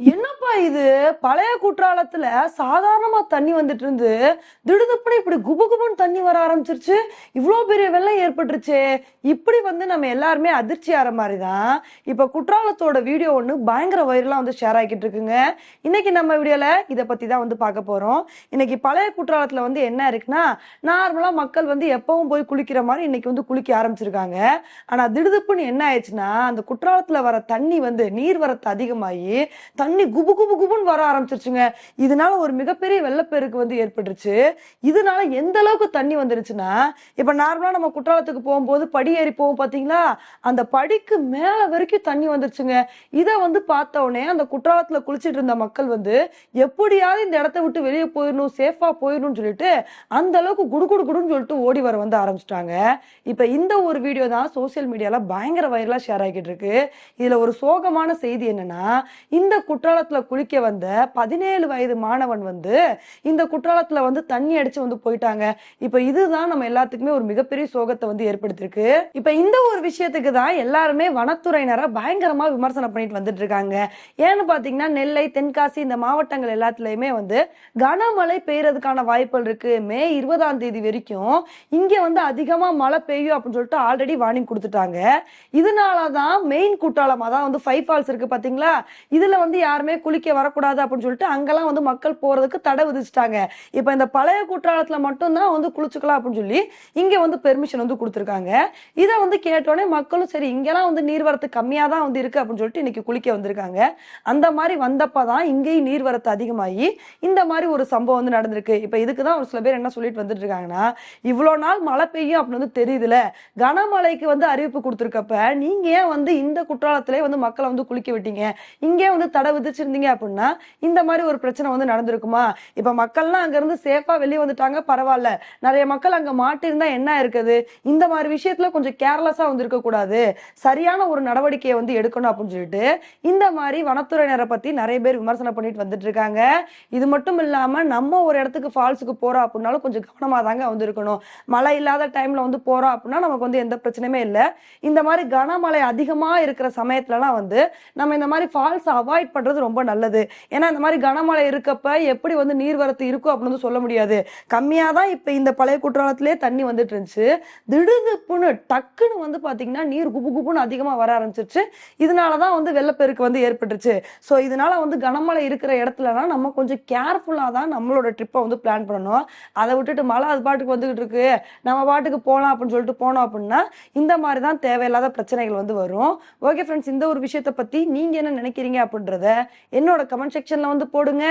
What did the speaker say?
என்னப்பா இது? பழைய குற்றாலத்துல சாதாரணமா தண்ணி வந்துட்டு இருந்து, திடுதிப்புன்னு இப்படி குபுகுபுன்னு தண்ணி வர ஆரம்பிச்சிருச்சு. இவ்ளோ பெரிய வெள்ளம் ஏற்பட்டுருச்சே! இப்படி வந்து நம்ம எல்லாருமே அதிர்ச்சி ஆற மாரி தான், இப்ப குற்றாலத்தோட வீடியோ ஒண்ணு பயங்கர வைரலா வந்து ஷேர் ஆகிட்டு இருக்குங்க. இன்னைக்கு நம்ம வீடியோல இத பத்தி தான் வந்து பார்க்க போறோம். இன்னைக்கு பழைய குற்றாலத்துல வந்து என்ன இருக்குன்னா, நார்மலா மக்கள் வந்து எப்பவும் போய் குளிக்கிற மாரி இன்னைக்கு வந்து குளிக்க ஆரம்பிச்சிருக்காங்க. ஆனா திடுதிப்புன்னு என்ன ஆயிடுச்சுன்னா, அந்த குற்றாலத்துல வர தண்ணி வந்து நீர்வரத்து அதிகமாயி, தண்ணி குபு குபு குபுன்னு வர ஆரம்பிச்சிருச்சுங்க. இதனால ஒரு மிகப்பெரிய வெள்ளப்பெருக்கு வந்து ஏற்பட்டுருச்சு. இதனால எந்த அளவுக்கு தண்ணி வந்துருச்சுன்னா, இப்ப நார்மலா நம்ம குற்றாலத்துக்கு போகும்போது படி ஏறி போவோம் பார்த்தீங்களா? அந்த படிக்கு மேல வரைக்கும் தண்ணி வந்துருச்சுங்க. இத வந்து பார்த்த உடனே அந்த குற்றாலத்துல குளிச்சிட்டு இருந்த மக்கள் வந்து, எப்படியாவது இந்த இடத்த விட்டு வெளிய போயிரணும், சேஃபா போயிரணும்னு சொல்லிட்டு, அந்த அளவுக்கு குடு குடு குடுன்னு சொல்லிட்டு ஓடி வர வந்து ஆரம்பிச்சுட்டாங்க. இப்ப இந்த ஒரு வீடியோ தான் சோசியல் மீடியால பயங்கர வைரலா ஷேர் ஆகிட்டு இருக்கு. இதுல ஒரு சோகமான செய்தி என்னன்னா, இந்த குற்றாலத்துல குளிக்க வந்த 17 வயது மாணவன் வந்து இந்த குற்றாலத்துல வந்து தண்ணி அடிச்சு வந்து போயிட்டாங்க. இப்ப இதுதான் நம்ம எல்லாத்துக்குமே ஒரு மிகப்பெரிய சோகத்தை வந்து ஏற்படுத்தியிருக்கு. இப்ப இந்த ஒரு விஷயத்துக்கு தான் எல்லாருமே வனத்துறையினரை பயங்கரமா விமர்சனம் பண்ணிட்டு வந்துட்டு இருக்காங்க. ஏன்னு பாத்தீங்கன்னா நெல்லை, தென்காசி இந்த மாவட்டங்கள் எல்லாத்துலயுமே வந்து கனமழை பெய்யறதுக்கான வாய்ப்புகள் இருக்கு. மே 20ஆம் தேதி வரைக்கும் இங்க வந்து அதிகமா மழை பெய்யும் அப்படின்னு சொல்லிட்டு ஆல்ரெடி வார்னிங் கொடுத்துட்டாங்க. இதனாலதான் மெயின் குற்றாலம் அதான் வந்து 5 ஃபால்ஸ் இருக்கு பாத்தீங்களா, இதுல வந்து யாருமே குளிக்க வரக்கூடாது அப்படின்னு சொல்லிட்டு அங்கெல்லாம் வந்து மக்கள் போறதுக்கு தடை விதிச்சுட்டாங்க. இப்ப இந்த பழைய குற்றாலத்துல மட்டும்தான் வந்து குளிச்சுக்கலாம் அப்படின்னு சொல்லி இங்க வந்து பெர்மிஷன் வந்து கொடுத்துருக்காங்க. இதை வந்து கேட்டோடனே மக்களும் சரி இங்கெல்லாம் வந்து நீர்வரத்து கம்மியா தான் வந்து இருக்கு அப்படின்னு சொல்லிட்டு இன்னைக்கு குளிக்க வந்திருக்காங்க. அந்த மாதிரி வந்தப்பதான் இங்கேயும் நீர்வரத்து அதிகமாகி இந்த மாதிரி ஒரு சம்பவம் வந்து நடந்திருக்கு. இப்ப இதுக்குதான் ஒரு சில பேர் என்ன சொல்லிட்டு வந்துட்டு இருக்காங்கன்னா, இவ்வளவு நாள் மழை பெய்யும் அப்படின்னு வந்து தெரியுதுல, கனமழைக்கு வந்து அறிவிப்பு கொடுத்திருக்கப்ப நீங்க ஏன் வந்து இந்த குற்றாலத்திலே வந்து மக்களை வந்து குளிக்க விட்டீங்க, இங்கே வந்து தடை விதிச்சிருந்தீங்க அப்படின்னா இந்த மாதிரி ஒரு பிரச்சனை வந்து நடந்திருக்குமா? இப்ப மக்கள்லாம் அங்க இருந்து சேஃபா வெளியே வந்துட்டாங்க, பரவாயில்ல. நிறைய மக்கள் அங்க மாட்டிருந்தா என்ன இருக்குது? இந்த மாதிரி விஷயத்துல கொஞ்சம் கேர்லெஸ்ஸா வந்து இருக்கக்கூடாது, சரியான ஒரு நடவடிக்கையை வந்து எடுக்கணும் அப்படின்னு சொல்லிட்டு இந்த மாதிரி வனத்துறையினரை பத்தி நிறைய பேர் விமர்சனம் பண்ணிட்டு வந்துட்டு இருக்காங்க. இது மட்டும் இல்லாம நம்ம ஒரு இடத்துக்கு ஃபால்ஸுக்கு போறோம் அப்படின்னாலும் கொஞ்சம் கவனமா தாங்க வந்து இருக்கணும். மழை இல்லாத டைம்ல வந்து போறோம் அப்படின்னா நமக்கு வந்து எந்த பிரச்சனையுமே இல்லை. இந்த மாதிரி கனமழை அதிகமா இருக்கிற சமயத்துலலாம் வந்து நம்ம இந்த மாதிரி ஃபால்ஸ் அவாய்ட் பண்றது ரொம்ப நல்லது. ஏன்னா இந்த மாதிரி கனமழை இருக்கப்ப எப்படி வந்து நீர்வரத்து இருக்கும் அப்படின்னு வந்து சொல்ல முடியாது. கம்மியா தான் இப்ப இந்த பழைய குற்றாலத்திலே தண்ணி வந்துட்டு இருந்துச்சு. திடுதிப்புன்னு டக்குன்னு வந்து பாத்தீங்கன்னா நீர் குபு குபுன்னு அதிகமா வர ஆரம்பிச்சிருச்சு. இதனாலதான் வந்து வெள்ளப்பெருக்கு வந்து ஏற்பட்டுருச்சு. ஸோ இதனால வந்து கனமழை இருக்கிற இடத்துலலாம் நம்ம கொஞ்சம் கேர்ஃபுல்லா தான் நம்மளோட ட்ரிப்பை வந்து பிளான் பண்ணணும். அதை விட்டுட்டு மழை அது பாட்டுக்கு வந்துகிட்டு இருக்கு, நம்ம பாட்டுக்கு போகலாம் அப்படின்னு சொல்லிட்டு போனோம் அப்படின்னா இந்த மாதிரி தான் தேவையில்லாத பிரச்சனைகள் வந்து வரும். ஓகே ஃப்ரெண்ட்ஸ், இந்த ஒரு விஷயத்தை பத்தி நீங்க என்ன நினைக்கிறீங்க அப்படின்றத என்னோட கமெண்ட் செக்ஷன்ல வந்து போடுங்க.